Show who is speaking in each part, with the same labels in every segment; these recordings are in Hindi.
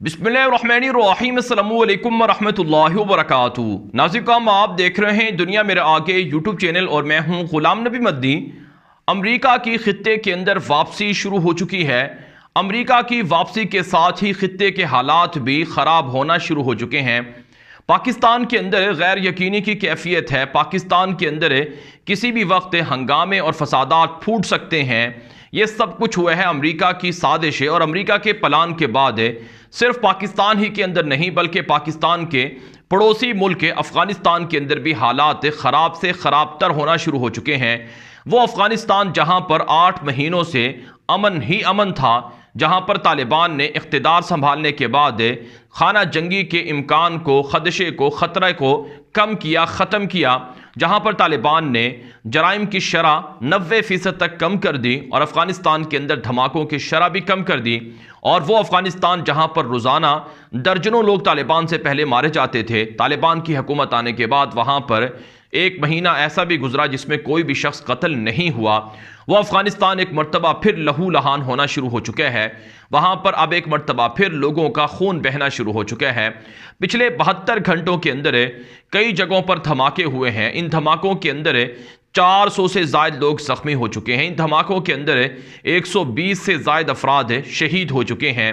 Speaker 1: बिस्मिल्लाहिर्रहमानिर्रहीम अस्सलामु अलैकुम वरहमतुल्लाहि वबरकातुहू। नाज़रीन, आप देख रहे हैं दुनिया मेरे आगे यूट्यूब चैनल और मैं हूं गुलाम नबी मद्दी। अमेरिका की खित्ते के अंदर वापसी शुरू हो चुकी है। अमेरिका की वापसी के साथ ही खित्ते के हालात भी ख़राब होना शुरू हो चुके हैं। पाकिस्तान के अंदर गैर यकीनी की कैफियत है। पाकिस्तान के अंदर किसी भी वक्त हंगामे और फसादात फूट सकते हैं। ये सब कुछ हुआ है अमेरिका की साजिश है और अमेरिका के प्लान के बाद सिर्फ पाकिस्तान ही के अंदर नहीं बल्कि पाकिस्तान के पड़ोसी मुल्क अफगानिस्तान के अंदर भी हालात ख़राब से ख़राब तर होना शुरू हो चुके हैं। वो अफगानिस्तान जहां पर 8 महीनों से अमन ही अमन था, जहां पर तालिबान ने इख्तिदार संभालने के बाद खाना जंगी के इम्कान को, खदशे को, ख़तरे को कम किया, ख़त्म किया, जहां पर तालिबान ने जराइम की शरह 90% तक कम कर दी और अफ़गानिस्तान के अंदर धमाकों की शरह भी कम कर दी। और वो अफ़गानिस्तान जहां पर रोज़ाना दर्जनों लोग तालिबान से पहले मारे जाते थे, तालिबान की हुकूमत आने के बाद वहां पर 1 महीना ऐसा भी गुजरा जिसमें कोई भी शख्स कत्ल नहीं हुआ। वो अफ़गानिस्तान एक मरतबा फिर लहू लहान होना शुरू हो चुका है। वहाँ पर अब एक मरतबा फिर लोगों का खून बहना शुरू हो चुका है। पिछले 72 घंटों के अंदर कई जगहों पर धमाके हुए हैं। इन धमाकों के अंदर 400 से ज़ायद लोग ज़ख्मी हो चुके हैं। इन धमाकों के अंदर 120 से ज़ायद अफराद शहीद हो चुके हैं।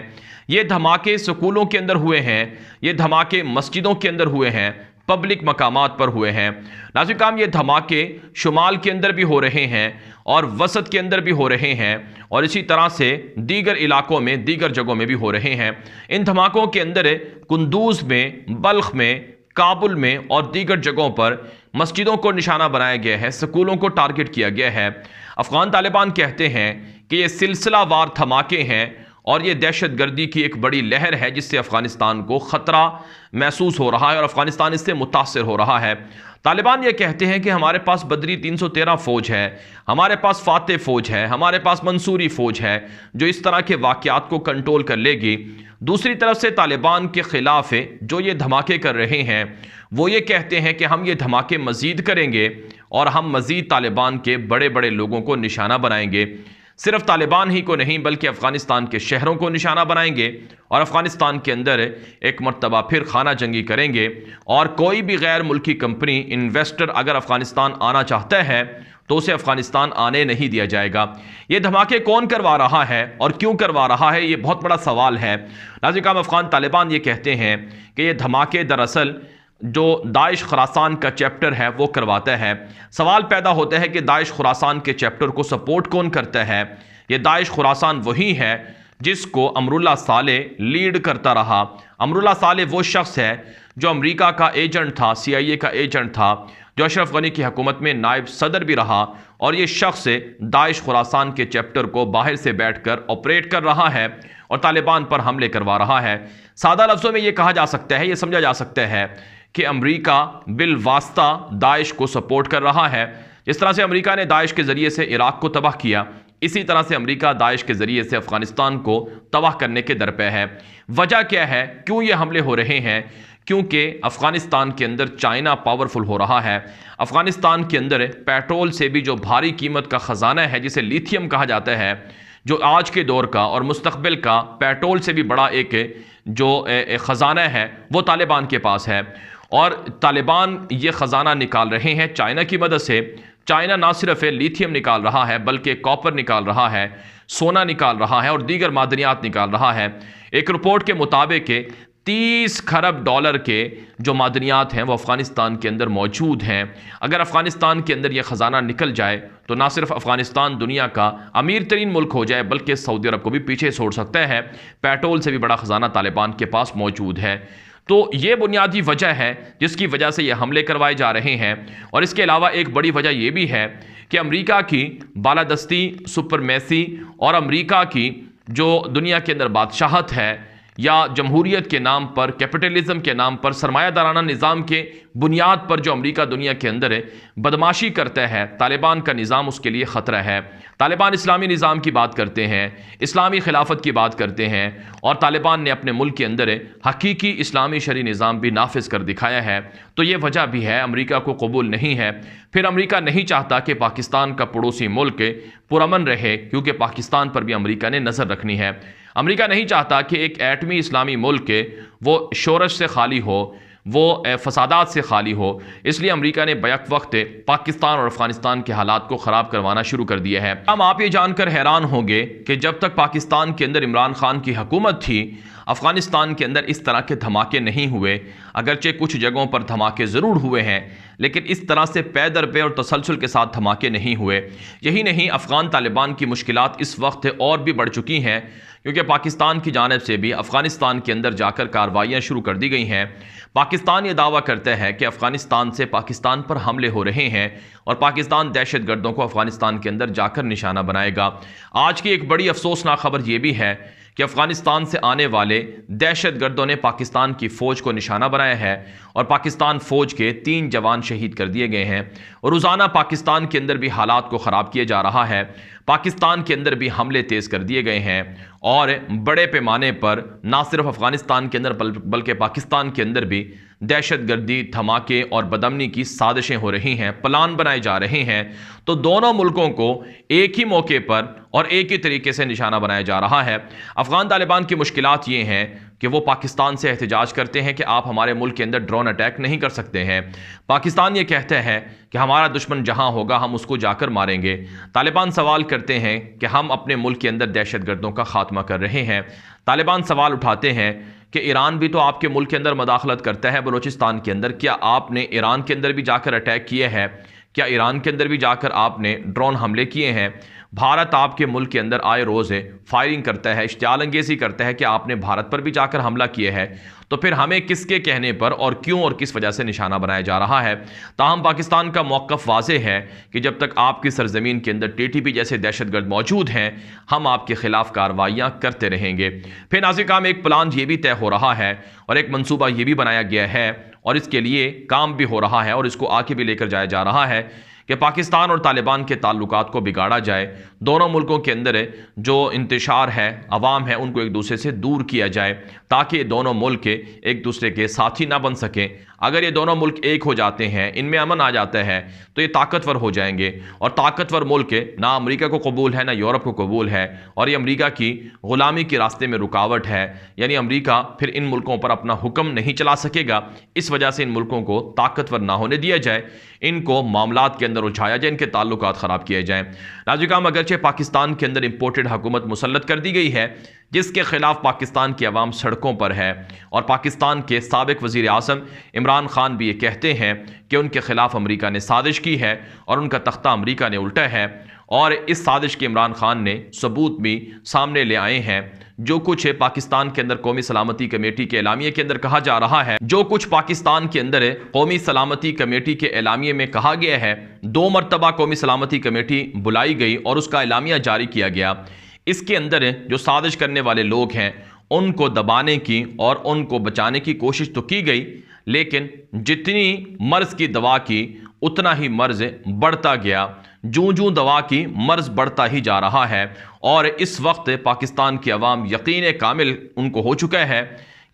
Speaker 1: ये धमाके स्कूलों के अंदर हुए हैं, ये धमाके मस्जिदों के अंदर हुए हैं, पब्लिक मकामात पर हुए हैं। नाज़रीन, ये धमाके शुमाल के अंदर भी हो रहे हैं और वसत के अंदर भी हो रहे हैं और इसी तरह से दीगर इलाकों में, दीगर जगहों में भी हो रहे हैं। इन धमाकों के अंदर कुंदूज में, बल्ख में, काबुल में और दीगर जगहों पर मस्जिदों को निशाना बनाया गया है, स्कूलों को टारगेट किया गया है। अफगान तालिबान कहते हैं कि ये सिलसिलावार धमाके हैं और ये दहशतगर्दी की एक बड़ी लहर है जिससे अफगानिस्तान को ख़तरा महसूस हो रहा है और अफगानिस्तान इससे मुतासर हो रहा है। तालिबान ये कहते हैं कि हमारे पास बदरी 313 फ़ौज है, हमारे पास फाते फ़ौज है, हमारे पास मंसूरी फ़ौज है जो इस तरह के वाक़यात को कंट्रोल कर लेगी। दूसरी तरफ से तालिबान के ख़िलाफ़ जो ये धमाके कर रहे हैं वो ये कहते हैं कि हम ये धमाके मज़ीद करेंगे और हम मज़ीद तालिबान के बड़े बड़े लोगों को निशाना बनाएंगे। सिर्फ तालिबान ही को नहीं बल्कि अफ़गानिस्तान के शहरों को निशाना बनाएंगे और अफ़गानिस्तान के अंदर एक मरतबा फिर खाना जंगी करेंगे। और कोई भी गैर मुल्की कंपनी, इन्वेस्टर अगर अफ़गानिस्तान आना चाहता है तो उसे अफ़गानिस्तान आने नहीं दिया जाएगा। ये धमाके कौन करवा रहा है और क्यों करवा रहा है, ये बहुत बड़ा सवाल है। नाज़रीन, अफ़गान तालिबान ये कहते हैं कि ये धमाके दरअसल जो दाइश खुरासान का चैप्टर है वो करवाता है। सवाल पैदा होता है कि दाइश खुरासान के चैप्टर को सपोर्ट कौन करता है। ये दाइश खुरासान वही है जिसको अमरुल्लाह सालेह लीड करता रहा। अमरुल्लाह सालेह वो शख्स है जो अमेरिका का एजेंट था, CIA का एजेंट था, जो अशरफ गनी की हुकूमत में नायब सदर भी रहा और ये शख्स दाइश खुरासान के चैप्टर को बाहर से बैठकर ऑपरेट कर रहा है और तालिबान पर हमले करवा रहा है। सादा लफ्ज़ों में ये कहा जा सकता है, ये समझा जा सकता है कि अमेरिका बिल वास्ता दाइश को सपोर्ट कर रहा है। जिस तरह से अमेरिका ने दाइश के ज़रिए से इराक़ को तबाह किया, इसी तरह से अमेरिका दाइश के ज़रिए से अफ़गानिस्तान को तबाह करने के दरपे है। वजह क्या है, क्यों ये हमले हो रहे हैं? क्योंकि अफ़गानिस्तान के अंदर चाइना पावरफुल हो रहा है। अफ़गानिस्तान के अंदर पेट्रोल से भी जो भारी कीमत का ख़जाना है, जिसे लिथियम कहा जाता है, जो आज के दौर का और मुस्तक़बिल का पेट्रोल से भी बड़ा एक जो ख़जाना है वो तालिबान के पास है। और तालिबान ये ख़जाना निकाल रहे हैं चाइना की मदद से। चाइना ना सिर्फ लिथियम निकाल रहा है बल्कि कॉपर निकाल रहा है, सोना निकाल रहा है और दीगर मादनियात निकाल रहा है। एक रिपोर्ट के मुताबिक 30 खरब डॉलर के जो मादनियात हैं वो अफ़गानिस्तान के अंदर मौजूद हैं। अगर अफ़गानिस्तान के अंदर यह ख़जाना निकल जाए तो ना सिर्फ अफ़गानिस्तान दुनिया का अमीर तरीन मुल्क हो जाए बल्कि सऊदी अरब को भी पीछे छोड़ सकता है। पेट्रोल से भी बड़ा ख़जाना तालिबान के पास मौजूद है। तो ये बुनियादी वजह है जिसकी वजह से ये हमले करवाए जा रहे हैं। और इसके अलावा एक बड़ी वजह यह भी है कि अमेरिका की बालादस्ती, सुपरमेसी और अमेरिका की जो दुनिया के अंदर बादशाहत है या जमहूरियत के नाम पर, कैपिटलिज्म के नाम पर, सरमायादाराना निज़ाम के बुनियाद पर जो अमेरिका दुनिया के अंदर बदमाशी करता है, तालिबान का निज़ाम उसके लिए ख़तरा है। तालिबान इस्लामी निज़ाम की बात करते हैं, इस्लामी खिलाफत की बात करते हैं और तालिबान ने अपने मुल्क के अंदर हकीकी इस्लामी शरी निज़ाम भी नाफिज कर दिखाया है। तो ये वजह भी है, अमेरिका को कबूल नहीं है। फिर अमेरिका नहीं चाहता कि पाकिस्तान का पड़ोसी मुल्क पुरअमन रहे क्योंकि पाकिस्तान पर भी अमेरिका ने नज़र रखनी है। अमेरिका नहीं चाहता कि एक एटमी इस्लामी मुल्क के वो शोरश से खाली हो, वो फसादात से खाली हो। इसलिए अमेरिका ने बैक वक्त पाकिस्तान और अफगानिस्तान के हालात को ख़राब करवाना शुरू कर दिया है। हम आप ये जानकर हैरान होंगे कि जब तक पाकिस्तान के अंदर इमरान खान की हुकूमत थी, अफगानिस्तान के अंदर इस तरह के धमाके नहीं हुए। अगरचे कुछ जगहों पर धमाके ज़रूर हुए हैं, लेकिन इस तरह से पे दर पे और तसलसल के साथ धमाके नहीं हुए। यही नहीं, अफ़गान तालिबान की मुश्किलात इस वक्त और भी बढ़ चुकी हैं, क्योंकि पाकिस्तान की जानिब से भी अफ़गानिस्तान के अंदर जाकर कार्रवाइयाँ शुरू कर दी गई हैं। पाकिस्तान ये दावा करता है कि अफ़गानिस्तान से पाकिस्तान पर हमले हो रहे हैं और पाकिस्तान दहशतगर्दों को अफ़गानिस्तान के अंदर जाकर निशाना बनाएगा। आज की एक बड़ी अफसोसनाक खबर यह भी है कि अफ़गानिस्तान से आने वाले दहशतगर्दों ने पाकिस्तान की फ़ौज को निशाना बनाया है और पाकिस्तान फ़ौज के 3 जवान शहीद कर दिए गए हैं। और रोज़ाना पाकिस्तान के अंदर भी हालात को ख़राब किया जा रहा है। पाकिस्तान के अंदर भी हमले तेज़ कर दिए गए हैं और बड़े पैमाने पर ना सिर्फ अफ़गानिस्तान के अंदर बल्कि पाकिस्तान के अंदर भी दहशतगर्दी, धमाके और बदअमनी की साजिशें हो रही हैं, प्लान बनाए जा रहे हैं। तो दोनों मुल्कों को एक ही मौके पर और एक ही तरीके से निशाना बनाया जा रहा है। अफ़गान तालिबान की मुश्किलात ये हैं कि वो पाकिस्तान से एहतजाज करते हैं कि आप हमारे मुल्क के अंदर ड्रोन अटैक नहीं कर सकते हैं। पाकिस्तान ये कहता है कि हमारा दुश्मन जहां होगा हम उसको जाकर मारेंगे। तालिबान सवाल करते हैं कि हम अपने मुल्क के अंदर दहशतगर्दों का खात्मा कर रहे हैं। तालिबान सवाल उठाते हैं कि ईरान भी तो आपके मुल्क के अंदर मदाखलत करता है बलूचिस्तान के अंदर, क्या आपने ईरान के अंदर भी जाकर अटैक किए हैं? क्या ईरान के अंदर भी जाकर आपने ड्रोन हमले किए हैं? भारत आपके मुल्क के अंदर आए रोज़ फायरिंग करता है, इश्तियाल अंगेज़ी करता है कि आपने भारत पर भी जाकर हमला किया है। तो फिर हमें किसके कहने पर और क्यों और किस वजह से निशाना बनाया जा रहा है? ताहम पाकिस्तान का मौक़िफ़ वाज़ेह है कि जब तक आपकी सरज़मीन के अंदर टीटीपी जैसे दहशतगर्द मौजूद हैं, हम आपके ख़िलाफ़ कार्रवाइयाँ करते रहेंगे। फिर नाज़िर एक प्लान ये भी तय हो रहा है और एक मनसूबा ये भी बनाया गया है और इसके लिए काम भी हो रहा है और इसको आगे भी लेकर जाया जा रहा है कि पाकिस्तान और तालिबान के ताल्लुकात को बिगाड़ा जाए। दोनों मुल्कों के अंदर जो इंतशार है, अवाम है, उनको एक दूसरे से दूर किया जाए ताकि ये दोनों मुल्क एक दूसरे के साथी ना बन सकें। अगर ये दोनों मुल्क एक हो जाते हैं, इनमें अमन आ जाता है, तो ये ताकतवर हो जाएंगे। और ताकतवर मुल्क ना अमेरिका को कबूल है ना यूरोप को कबूल है, और ये अमेरिका की ग़ुलामी के रास्ते में रुकावट है। यानी अमेरिका फिर इन मुल्कों पर अपना हुक्म नहीं चला सकेगा। इस वजह से इन मुल्कों को ताकतवर ना होने दिया जाए, इनको मामलात के अंदर उलझाया जाए, इनके ताल्लुकात ख़राब किए जाएँ। नाज़िर अगरचे पाकिस्तान के अंदर इम्पोर्टेड हुकूमत मुसल्लत कर दी गई है, जिसके खिलाफ पाकिस्तान की आवाम सड़कों पर है, और पाकिस्तान के साबिक वज़ीर आज़म इमरान खान भी ये कहते हैं कि उनके खिलाफ अमेरिका ने साजिश की है और उनका तख्ता अमेरिका ने उल्टा है। और इस साजिश के इमरान खान ने सबूत भी सामने ले आए हैं। जो कुछ है पाकिस्तान के अंदर कौमी सलामती कमेटी के एलामिये के अंदर कहा जा रहा है, जो कुछ पाकिस्तान के अंदर कौमी सलामती कमेटी के एलामिये में कहा गया है, 2 मरतबा कौमी सलामती कमेटी बुलाई गई और उसका एलामिया जारी किया गया। इसके अंदर जो साजिश करने वाले लोग हैं उनको दबाने की और उनको बचाने की कोशिश तो की गई, लेकिन जितनी मर्ज की दवा की उतना ही मर्ज बढ़ता गया। जूं जूं दवा की मर्ज बढ़ता ही जा रहा है। और इस वक्त पाकिस्तान की अवाम यकीन कामिल उनको हो चुका है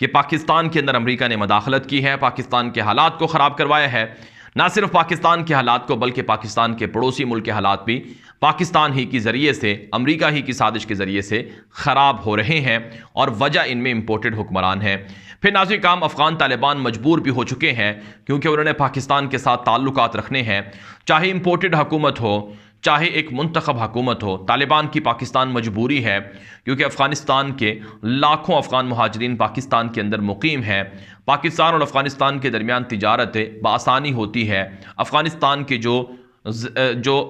Speaker 1: कि पाकिस्तान के अंदर अमेरिका ने मदाखलत की है, पाकिस्तान के हालात को ख़राब करवाया है। ना सिर्फ पाकिस्तान के हालात को बल्कि पाकिस्तान के पड़ोसी मुल्क के हालात भी पाकिस्तान ही की ज़रिए से, अमेरिका ही की साजिश के ज़रिए से ख़राब हो रहे हैं और वजह इनमें इम्पोर्टेड हुक्मरान हैं। फिर नाज़िर अफ़गान तालिबान मजबूर भी हो चुके हैं क्योंकि उन्होंने पाकिस्तान के साथ ताल्लुकात रखने हैं, चाहे इम्पोर्टेड हुकूमत हो चाहे एक मुंतखब हुकूमत हो। तालिबान की पाकिस्तान मजबूरी है क्योंकि अफ़गानिस्तान के लाखों अफ़गान मुहाजिरीन पाकिस्तान के अंदर मुकीम हैं। पाकिस्तान और अफ़गानिस्तान के दरमियान तिजारत बआसानी होती है। अफ़गानिस्तान के जो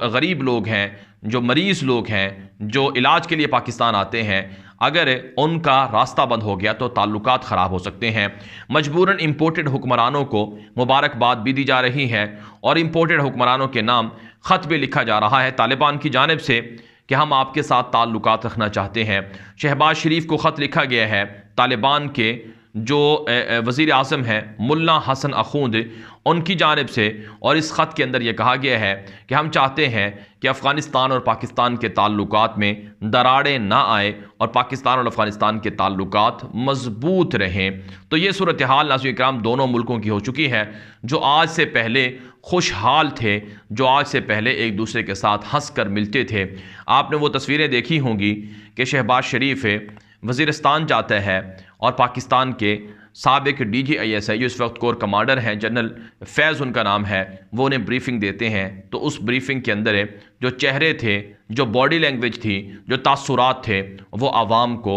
Speaker 1: गरीब लोग हैं, जो मरीज़ लोग हैं, जो इलाज के लिए पाकिस्तान आते हैं, अगर उनका रास्ता बंद हो गया तो ताल्लुकात ख़राब हो सकते हैं। मजबूरन इम्पोर्टेड हुक्मरानों को मुबारकबाद भी दी जा रही है और इम्पोर्टेड हुक्मरानों के नाम ख़त भी लिखा जा रहा है तालिबान की जानिब से कि हम आपके साथ ताल्लुकात रखना चाहते हैं। शहबाज शरीफ को ख़त लिखा गया है तालिबान के जो वज़ीर आज़म हैं मुल्ला हसन अखूंद, उनकी जानिब से, और इस ख़त के अंदर यह कहा गया है कि हम चाहते हैं कि अफ़गानिस्तान और पाकिस्तान के ताल्लुकात में दरारें ना आए और पाकिस्तान और अफ़गानिस्तान के ताल्लुकात मजबूत रहें। तो ये सूरत हाल नाज़रीन इकराम दोनों मुल्कों की हो चुकी है। जो आज से पहले खुशहाल थे, जो आज से पहले एक दूसरे के साथ हंस कर मिलते थे। आपने वो तस्वीरें देखी होंगी कि शहबाज शरीफ वज़ीरिस्तान जाता है और पाकिस्तान के साबिक DGISI जो इस वक्त कोर कमांडर हैं, जनरल फैज़ उनका नाम है, वो उन्हें ब्रीफिंग देते हैं। तो उस ब्रीफिंग के अंदर जो चेहरे थे, जो बॉडी लैंग्वेज थी, जो तासुरात थे, वो आवाम को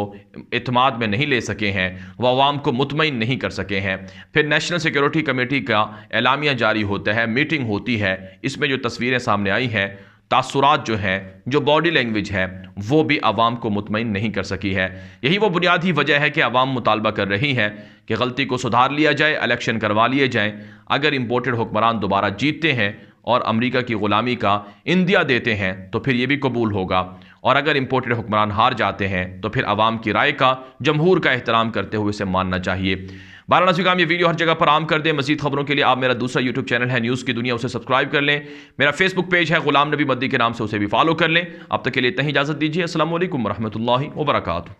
Speaker 1: इत्माद में नहीं ले सके हैं, वो आवाम को मुतमईन नहीं कर सके हैं। फिर नेशनल सिक्योरिटी कमेटी का एलामिया जारी होता है, मीटिंग होती है, इसमें जो तस्वीरें सामने आई हैं, तासुरात जो हैं, जो बॉडी लैंग्वेज है, वो भी आवाम को मुतमईन नहीं कर सकी है। यही वो बुनियादी वजह है कि आवाम मुतालबा कर रही है कि गलती को सुधार लिया जाए, इलेक्शन करवा लिए जाएं। अगर इंपोर्टेड हुक्मरान दोबारा जीतते हैं और अमेरिका की ग़ुलामी का इंदिया देते हैं तो फिर ये भी कबूल होगा, और अगर इंपोर्टेड हुक्मरान हार जाते हैं तो फिर आवाम की राय का, जमहूर का एहतराम करते हुए इसे मानना चाहिए। वाराणसी का ये वीडियो हर जगह पर आम कर दें। मजीद खबरों के लिए आप मेरा दूसरा यूट्यूब चैनल है न्यूज़ की दुनिया, उसे सब्सक्राइब कर लें। मेरा फेसबुक पेज है गुलाम नबी मद्दी के नाम से, उसे भी फॉलो कर लें। अब तक के लिए इतना ही इजाज़त दीजिए। अस्सलाम वालेकुम रहमतुल्लाहि व बरकातुहू।